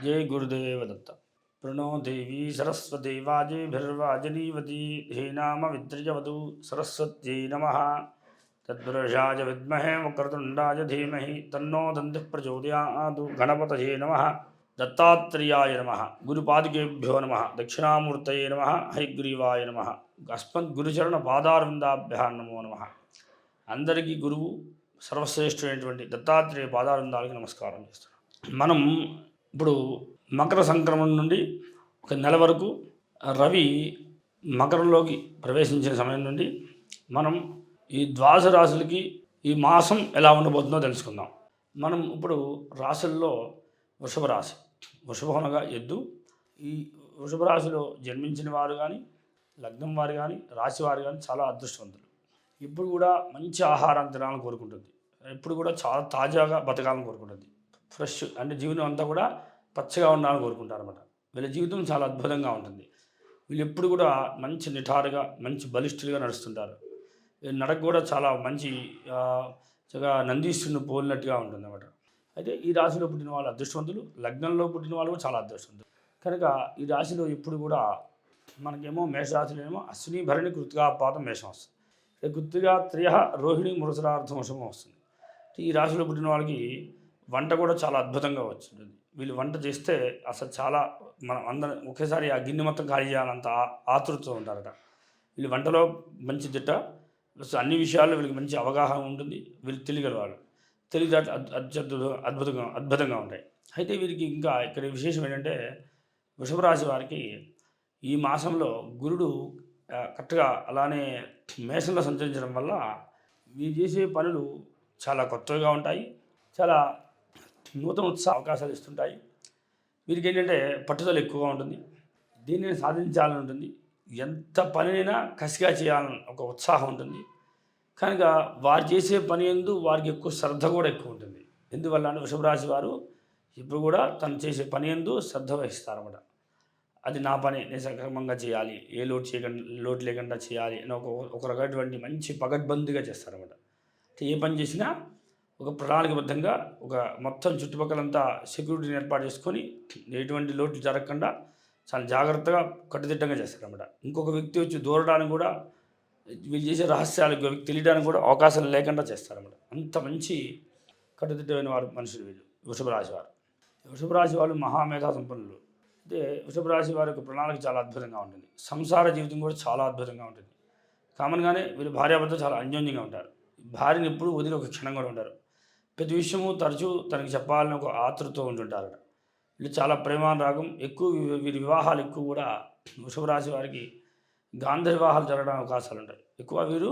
जय गुरुदेव दत्त। प्रणो देवी सरस्वती वाजेभिर्वाजनीवती धेनाम विद्रजवधू सरस्वत्यै नमः। तद्वृषाय विद्महे वक्रतुण्डाय धीमहि तन्नो दन्तिः प्रचोदयात्। गणपतये नमः। दत्तात्रेयाय नमः। गुरुपादिकेभ्यो नमः। दक्षिणामूर्तये नमः। हयग्रीवाय नमः। अस्मद्गुरुचरण पादारविन्दाभ्यां नमो नमः। అందరికీ గురువు సర్వశ్రేష్ఠుడైనటువంటి దత్తాత్రేయ పాదారవిందాలకు నమస్కారం చేస్తున్నాను. మనం ఇప్పుడు మకర సంక్రమణ నుండి ఒక నెల వరకు రవి మకరంలోకి ప్రవేశించిన సమయం నుండి మనం ఈ ద్వాదశ రాశులకి ఈ మాసం ఎలా ఉండబోతుందో తెలుసుకుందాం. మనం ఇప్పుడు రాశుల్లో వృషభ రాశి, వృషభం అనగా ఎద్దు. ఈ వృషభ రాశిలో జన్మించిన వారు కానీ, లగ్నం వారు కానీ, రాశి వారు కానీ చాలా అదృష్టవంతులు. ఇప్పుడు కూడా మంచి ఆహారాన్ని తినాలని కోరుకుంటుంది. ఎప్పుడు కూడా చాలా తాజాగా బతకాలని కోరుకుంటుంది. ఫ్రెష్ అంటే జీవనం అంతా కూడా పచ్చగా ఉండాలని కోరుకుంటారు అనమాట. వీళ్ళ జీవితం చాలా అద్భుతంగా ఉంటుంది. వీళ్ళు ఎప్పుడు కూడా మంచి నిఠారుగా, మంచి బలిష్ఠులుగా నడుస్తుంటారు. వీళ్ళ నడక కూడా చాలా మంచి చక్కగా నందీశ్వరుని పోలినట్టుగా ఉంటుంది అన్నమాట. అయితే ఈ రాశిలో పుట్టిన వాళ్ళు అదృష్టవంతులు, లగ్నంలో పుట్టిన వాళ్ళు కూడా చాలా అదృష్టవంతులు. కనుక ఈ రాశిలో ఎప్పుడు కూడా మనకేమో మేషరాశిలో ఏమో అశ్విని భరణి కృతికా పాదం మేషం వస్తుంది. కృతిగా త్రియ రోహిణి మృసరార్థం వశం వస్తుంది. ఈ రాశిలో పుట్టిన వాళ్ళకి వంట కూడా చాలా అద్భుతంగా వచ్చింది. వీళ్ళు వంట చేస్తే అసలు చాలా మనం అందరం ఒకేసారి ఆ గిన్నె మొత్తం ఖాళీ చేయాలంత ఆతృతతో ఉంటారట. వీళ్ళు వంటలో మంచి దిట్ట, ప్లస్ అన్ని విషయాల్లో వీళ్ళకి మంచి అవగాహన ఉంటుంది. వీళ్ళు తెలియగలవాళ్ళు, తెలివితేటలు అద్భుతంగా ఉంటాయి. అయితే వీరికి ఇంకా ఇక్కడ విశేషం ఏంటంటే వృషభ రాశి వారికి ఈ మాసంలో గురుడు కరెక్ట్గా అలానే మేషంలో సంచరించడం వల్ల వీరు చేసే పనులు చాలా కొత్తగా ఉంటాయి, చాలా నూతన ఉత్సాహ అవకాశాలు ఇస్తుంటాయి. వీరికి ఏంటంటే పట్టుదల ఎక్కువగా ఉంటుంది, దీనిని సాధించాలని ఉంటుంది, ఎంత పనినైనా కసిగా చేయాలని ఒక ఉత్సాహం ఉంటుంది. కనుక వారు చేసే పని యందు వారికి ఎక్కువ శ్రద్ధ కూడా ఎక్కువ ఉంటుంది. ఎందువల్ల అంటే వృషభ రాశి వారు ఇప్పుడు కూడా తను చేసే పని యందు శ్రద్ధ వహిస్తారన్నమాట. అది నా పని, నేను సక్రమంగా చేయాలి, ఏ లోటు లేకుండా చేయాలి అని ఒక రకమైనటువంటి మంచి పగడ్బందీగా చేస్తారన్నమాట. ఏ పని చేసినా ఒక ప్రణాళికబద్ధంగా ఒక మొత్తం చుట్టుపక్కలంతా సెక్యూరిటీని ఏర్పాటు చేసుకొని ఎటువంటి లోట్లు జరగకుండా చాలా జాగ్రత్తగా కట్టుదిట్టంగా చేస్తారన్నమాట. ఇంకొక వ్యక్తి వచ్చి దూరడానికి కూడా, వీళ్ళు చేసే రహస్యాలు వ్యక్తి తెలియడానికి కూడా అవకాశం లేకుండా చేస్తారన్నమాట. అంత మంచి కట్టుదిట్టమైన వారు మనుషులు వీళ్ళు వృషభ రాశి వారు. వృషభ రాశి వాళ్ళు మహామేధా సంపన్నులు. అయితే వృషభ రాశి వారి యొక్క ప్రణాళిక చాలా అద్భుతంగా ఉంటుంది. సంసార జీవితం కూడా చాలా అద్భుతంగా ఉంటుంది. కామన్గానే వీళ్ళు భార్యాభర్తలు చాలా అన్యోన్యంగా ఉంటారు. భార్యని ఎప్పుడు వదిలి ఒక క్షణం కూడా ఉంటారు. ప్రతి విషయము తరచూ తనకి చెప్పాలని ఒక ఆతృతతో ఉంటుంటారట. వీళ్ళు చాలా ప్రేమానురాగం ఎక్కువ. వీరి వివాహాలు ఎక్కువ కూడా వృషభ రాశి వారికి గాంధర్వ వివాహాలు జరగడానికి అవకాశాలు ఉంటాయి ఎక్కువ. వీరు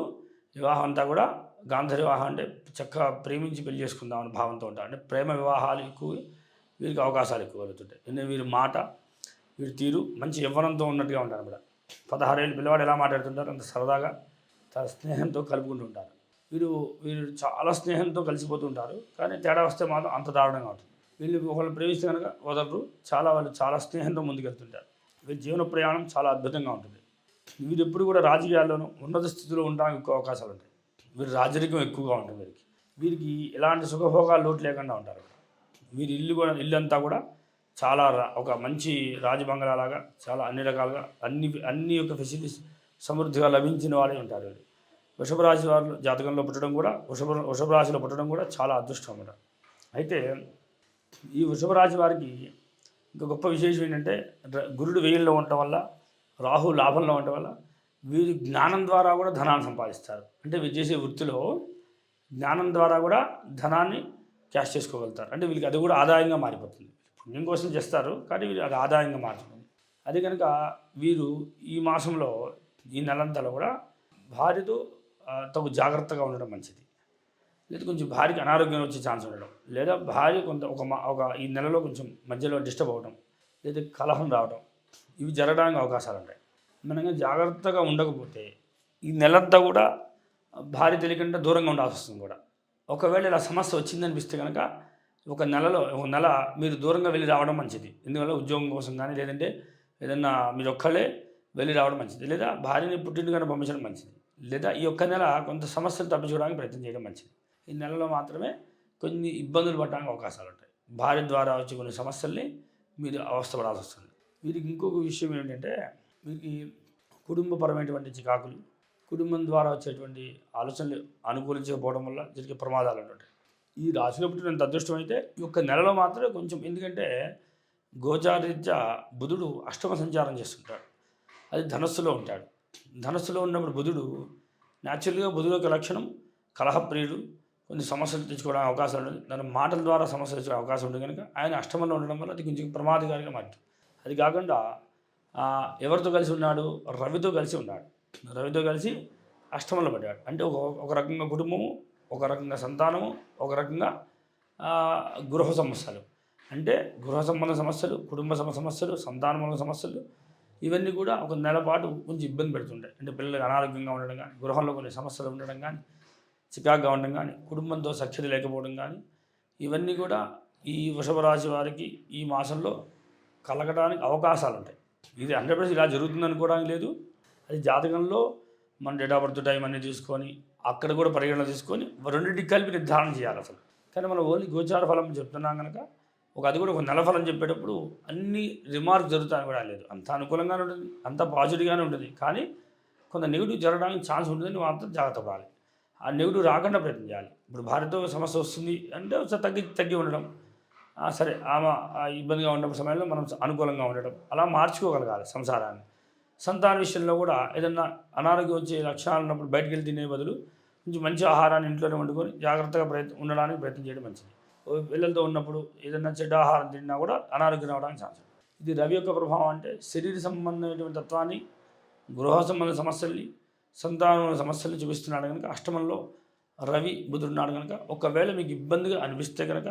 వివాహం అంతా కూడా గాంధర్వ వివాహం అంటే చక్కగా ప్రేమించి పెళ్లి చేసుకుందామని భావంతో ఉంటారు. అంటే ప్రేమ వివాహాలు ఎక్కువ, వీరికి అవకాశాలు ఎక్కువ కలుగుతుంటాయి. ఎందుకంటే వీరి మాట, వీరి తీరు మంచి యవ్వనంతో ఉన్నట్టుగా ఉంటారు అన్నమాట. 16 ఏళ్ళు పిల్లవాడు ఎలా మాట్లాడుతుంటారు అంత సరదాగా, చాలా స్నేహంతో కలుపుకుంటుంటారు. వీరు చాలా స్నేహంతో కలిసిపోతుంటారు. కానీ తేడా వస్తే మాత్రం అంత దారుణంగా ఉంటుంది. వీళ్ళు ఒకళ్ళు ప్రేమిస్తే కనుక వదలరు. వాళ్ళు చాలా స్నేహంతో ముందుకెళ్తుంటారు. వీరి జీవన ప్రయాణం చాలా అద్భుతంగా ఉంటుంది. వీరు ఎప్పుడు కూడా రాజకీయాల్లోనూ ఉన్నత స్థితిలో ఉండడానికి ఎక్కువ అవకాశాలు ఉంటాయి. వీరి రాజరికం ఎక్కువగా ఉంటుంది. వీరికి ఎలాంటి సుఖభోగాలు లోటు లేకుండా ఉంటారు. వీరి ఇల్లు అంతా కూడా చాలా ఒక మంచి రాజబంగళాలాగా చాలా అన్ని రకాలుగా అన్ని యొక్క ఫెసిలిటీస్ సమృద్ధిగా లభించిన వాళ్ళే ఉంటారు. వృషభ రాశి వారు జాతకంలో పుట్టడం కూడా వృషభ రాశిలో పుట్టడం కూడా చాలా అదృష్టం అన్నమాట. అయితే ఈ వృషభ రాశి వారికి ఇంకా గొప్ప విశేషం ఏంటంటే గురుడు వెయ్యిల్లో ఉండటం వల్ల, రాహు లాభంలో ఉండటం వల్ల వీరు జ్ఞానం ద్వారా కూడా ధనాన్ని సంపాదిస్తారు. అంటే వీరు చేసే వృత్తిలో జ్ఞానం ద్వారా కూడా ధనాన్ని క్యాష్ చేసుకోగలుగుతారు. అంటే వీళ్ళకి అది కూడా ఆదాయంగా మారిపోతుంది. పుణ్యం కోసం చేస్తారు కానీ వీళ్ళు అది ఆదాయంగా మారుతుంది. అది కనుక వీరు ఈ మాసంలో ఈ నెలంతలో కూడా భార్యతో తగు జాగ్రత్తగా ఉండడం మంచిది. లేదా కొంచెం భార్యకి అనారోగ్యం వచ్చే ఛాన్స్ ఉండడం, లేదా భార్య కొంత ఒక ఈ నెలలో కొంచెం మధ్యలో డిస్టర్బ్ అవ్వడం, లేదా కలహం రావడం, ఇవి జరగడానికి అవకాశాలు ఉంటాయి. మనం జాగ్రత్తగా ఉండకపోతే ఈ నెలంతా కూడా భార్య తెలియకుండా దూరంగా ఉండాల్సి వస్తుంది కూడా. ఒకవేళ ఇలా సమస్య వచ్చిందనిపిస్తే కనుక ఒక నెల మీరు దూరంగా వెళ్ళి రావడం మంచిది. ఎందువల్ల ఉద్యోగం కోసం కానీ, లేదంటే ఏదన్నా మీరు ఒక్కళ్ళే వెళ్ళి రావడం మంచిది, లేదా భార్యని పుట్టింటి కన్నా పంపించడం మంచిది, లేదా ఈ ఒక్క నెల కొంత సమస్యలు తప్పించుకోవడానికి ప్రయత్నం చేయడం మంచిది. ఈ నెలలో మాత్రమే కొన్ని ఇబ్బందులు పడడానికి అవకాశాలు ఉంటాయి. భార్య ద్వారా వచ్చే కొన్ని సమస్యల్ని మీరు అవస్థపడాల్సి వస్తుంది. వీరికి ఇంకొక విషయం ఏంటంటే వీరికి కుటుంబపరమైనటువంటి చికాకులు, కుటుంబం ద్వారా వచ్చేటువంటి ఆలోచనలు అనుకూలించకపోవడం వల్ల జరిగే ప్రమాదాలు ఉంటాయి. ఈ రాశిలో పుట్టినంత అదృష్టం అయితే ఈ యొక్క నెలలో మాత్రమే కొంచెం, ఎందుకంటే గోచారరీత్యా బుధుడు అష్టమ సంచారం చేస్తుంటాడు. అది ధనస్సులో ఉంటాడు. ధనస్సులో ఉన్నప్పుడు బుధుడు న్యాచురల్గా బుధుడు యొక్క లక్షణం కలహప్రియుడు, కొన్ని సమస్యలు తెచ్చుకోవడానికి అవకాశం ఉంటుంది. దాని మాటల ద్వారా సమస్యలు తెచ్చుకోవడానికి అవకాశం ఉంటుంది కనుక ఆయన అష్టమంలో ఉండడం వల్ల అది కొంచెం ప్రమాదకారిగా మారుతుంది. అది కాకుండా ఎవరితో కలిసి ఉన్నాడు? రవితో కలిసి ఉన్నాడు. రవితో కలిసి అష్టమంలో పడ్డాడు. అంటే ఒక రకంగా కుటుంబము, ఒక రకంగా సంతానము, ఒక రకంగా గృహ సమస్యలు. అంటే గృహ సంబంధ సమస్యలు, కుటుంబ సమస్యలు, సంతానముల సమస్యలు, ఇవన్నీ కూడా ఒక నెల పాటు కొంచెం ఇబ్బంది పెడుతుంటాయి. అంటే పిల్లలకు అనారోగ్యంగా ఉండడం కానీ, గృహంలో కొన్ని సమస్యలు ఉండడం కానీ, చికాకుగా ఉండడం కానీ, కుటుంబంతో సఖ్యత లేకపోవడం కానీ, ఇవన్నీ కూడా ఈ వృషభ రాశి వారికి ఈ మాసంలో కలగడానికి అవకాశాలు ఉంటాయి. ఇది 100% ఇలా జరుగుతుంది అనుకోవడానికి లేదు. అది జాతకంలో మన డేట్ ఆఫ్ బర్త్ టైం అన్నీ తీసుకొని అక్కడ కూడా పరిగణన తీసుకొని రెండింటికి కలిపి నిర్ధారణ చేయాలి అసలు. కానీ మనం ఓన్లీ గోచార ఫలం చెప్తున్నాం కనుక అది కూడా ఒక నెల ఫలం చెప్పేటప్పుడు అన్ని రిమార్క్ జరుగుతాయని కూడా లేదు. అంత అనుకూలంగానే ఉంటుంది, అంత పాజిటివ్గానే ఉంటుంది. కానీ కొంత నెగిటివ్ జరగడానికి ఛాన్స్ ఉంటుందని మాత్రం జాగ్రత్త పడాలి. ఆ నెగిటివ్ రాకుండా ప్రయత్నం చేయాలి. ఇప్పుడు భార్యతో సమస్య వస్తుంది అంటే ఒకసారి తగ్గి ఉండడం, సరే ఆమె ఇబ్బందిగా ఉన్న సమయంలో మనం అనుకూలంగా ఉండడం, అలా మార్చుకోగలగాలి సంసారాన్ని. సంతాన విషయంలో కూడా ఏదన్నా అనారోగ్యం వచ్చే లక్షణాలు ఉన్నప్పుడు బయటికి వెళ్ళి తినే బదులు కొంచెం మంచి ఆహారాన్ని ఇంట్లోనే వండుకొని జాగ్రత్తగా ఉండడానికి ప్రయత్నం చేయడం మంచిది. పిల్లలతో ఉన్నప్పుడు ఏదైనా చెడ్డ ఆహారం తిన్నా కూడా అనారోగ్యం రావడానికి ఛాన్స్. ఇది రవి యొక్క ప్రభావం. అంటే శరీర సంబంధమైనటువంటి తత్వాన్ని, గృహ సంబంధ సమస్యల్ని, సంతాన సమస్యల్ని చూపిస్తున్నాడు కనుక అష్టమంలో రవి బుధుడున్నాడు కనుక ఒకవేళ మీకు ఇబ్బందిగా అనిపిస్తే కనుక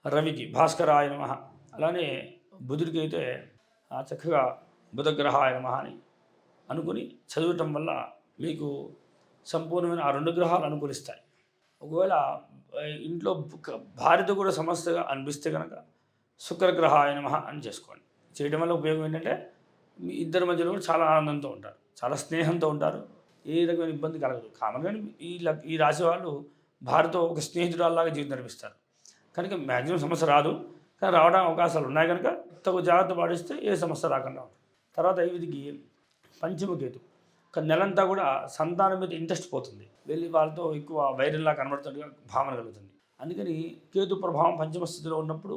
రవికి భాస్కరాయ నమః, అలానే బుధుడికి అయితే చక్కగా బుధగ్రహాయ నమః అని అనుకుని చదవటం వల్ల మీకు సంపూర్ణమైన ఆ 2 గ్రహాలు అనుకూలిస్తాయి. ఒకవేళ ఇంట్లో భార్యతో కూడా సమస్యగా అనిపిస్తే కనుక శుక్రగ్రహాయ నమః అని చేసుకోండి. చేయడం వల్ల ఉపయోగం ఏంటంటే మీ ఇద్దరి మధ్యలో కూడా చాలా ఆనందంతో ఉంటారు, చాలా స్నేహంతో ఉంటారు, ఏ రకమైన ఇబ్బంది కలగదు. కామన్గా ఈ రాశి వాళ్ళు భార్యతో ఒక స్నేహితురాల్లాగా జీవితం నడిపిస్తారు కనుక మ్యాక్సిమం సమస్య రాదు. కానీ రావడానికి అవకాశాలు ఉన్నాయి కనుక తగు జాగ్రత్త పాటిస్తే ఏ సమస్య రాకుండా ఉంటుంది. తర్వాత వీరికి పంచమకేతు ఒక నెలంతా కూడా సంతానం మీద ఇంట్రెస్ట్ పోతుంది, వెళ్ళి వాళ్ళతో ఎక్కువ వైరల్లా కనబడుతున్నట్టుగా భావన కలుగుతుంది. అందుకని కేతు ప్రభావం పంచమ స్థితిలో ఉన్నప్పుడు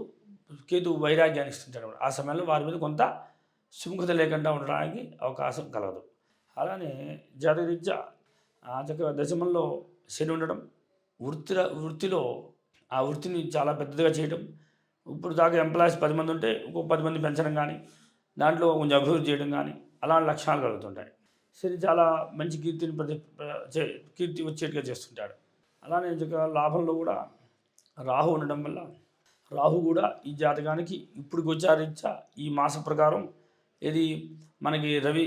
కేతు వైరాగ్యాన్ని ఇస్తుంటాడు. ఆ సమయంలో వారి మీద కొంత సుముఖత లేకుండా ఉండడానికి అవకాశం కలగదు. అలానే జాతకరీత్యా చక్కగా దశమంలో శని ఉండడం, వృత్తిలో ఆ వృత్తిని చాలా పెద్దదిగా చేయడం, ఇప్పుడు దాకా ఎంప్లాయీస్ 10 మంది ఉంటే ఇంకో 10 మంది పెంచడం కానీ, దాంట్లో కొంచెం అభివృద్ధి చేయడం కానీ అలాంటి లక్షణాలు కలుగుతుంటాయి. శని చాలా మంచి కీర్తి వచ్చేట్టుగా చేస్తుంటాడు. అలానే లాభంలో కూడా రాహు ఉండడం వల్ల రాహు కూడా ఈ జాతకానికి ఇప్పుడు గోచారీత్యా ఈ మాస ప్రకారం ఇది మనకి రవి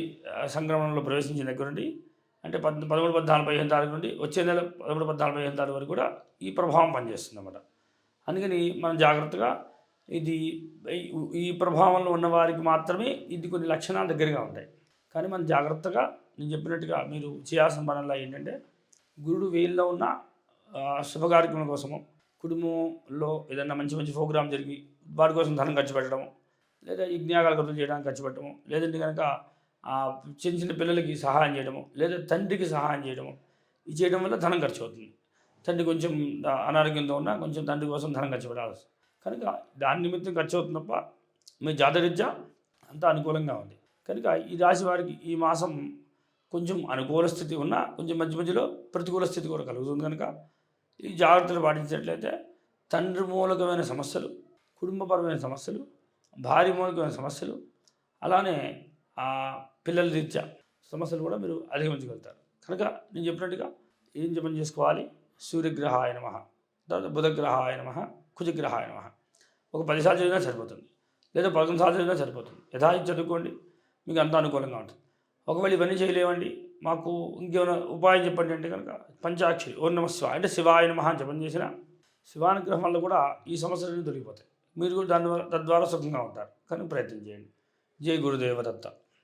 సంక్రమణంలో ప్రవేశించిన దగ్గర నుండి అంటే 13, 14, 15 తారీఖు నుండి వచ్చే నెల 13, 14, 15 తారీఖు వరకు కూడా ఈ ప్రభావం పనిచేస్తుంది అన్నమాట. అందుకని మనం జాగ్రత్తగా ఈ ప్రభావంలో ఉన్న వారికి మాత్రమే ఇది కొన్ని లక్షణాలు దగ్గరగా ఉంటాయి. కానీ మనం జాగ్రత్తగా నేను చెప్పినట్టుగా మీరు చేయాల్సిన పనుల్లో ఏంటంటే గురుడు వేయిల్లో ఉన్న శుభ కార్యక్రమం కోసము, కుటుంబంలో ఏదైనా మంచి ప్రోగ్రాం జరిగి వాటి కోసం ధనం ఖర్చు పెట్టడము, లేదా యజ్ఞాగాలు చేయడానికి ఖర్చు పెట్టడము, లేదంటే కనుక చిన్న పిల్లలకి సహాయం చేయడము, లేదా తండ్రికి సహాయం చేయడము, ఇది చేయడం వల్ల ధనం ఖర్చు అవుతుంది. తండ్రి కొంచెం అనారోగ్యంతో ఉన్నా కొంచెం తండ్రి కోసం ధనం ఖర్చు పెట్టాల్సి కనుక దాని నిమిత్తం ఖర్చు అవుతుంది తప్ప మీ జాతరీత్యా అంతా అనుకూలంగా ఉంది. కనుక ఈ రాశి వారికి ఈ మాసం కొంచెం అనుకూల స్థితి ఉన్నా కొంచెం మధ్యలో ప్రతికూల స్థితి కూడా కలుగుతుంది. కనుక ఈ జాగ్రత్తలు పాటించినట్లయితే తండ్రి మూలకమైన సమస్యలు, కుటుంబపరమైన సమస్యలు, భార్య మూలకమైన సమస్యలు, అలానే పిల్లల రీత్యా సమస్యలు కూడా మీరు అధిగమించగలుగుతారు. కనుక నేను చెప్పినట్టుగా ఏం జపం చేసుకోవాలి? సూర్యగ్రహాయ నమః, తర్వాత బుధగ్రహాయ నమః, కుజగ్రహాయ నమః. ఒక 10 సార్లు చదివినా సరిపోతుంది, లేదా 11 సార్లు చదివినా సరిపోతుంది. యథాచి చదువుకోండి, మీకు అంత అనుకూలంగా ఉంటుంది. ఒకవేళ ఇవన్నీ చేయలేవండి, మాకు ఇంకేమైనా ఉపాయం చెప్పండి అంటే కనుక పంచాక్షరి ఓం నమః శివాయ అంటే శివాయ నమః అని జపం చేసిన శివానుగ్రహం వల్ల కూడా ఈ సమస్యలన్నీ తొలగిపోతాయి. మీరు కూడా తద్వారా సుఖంగా ఉంటారు. కానీ ప్రయత్నం చేయండి. జై గురుదేవ దత్త.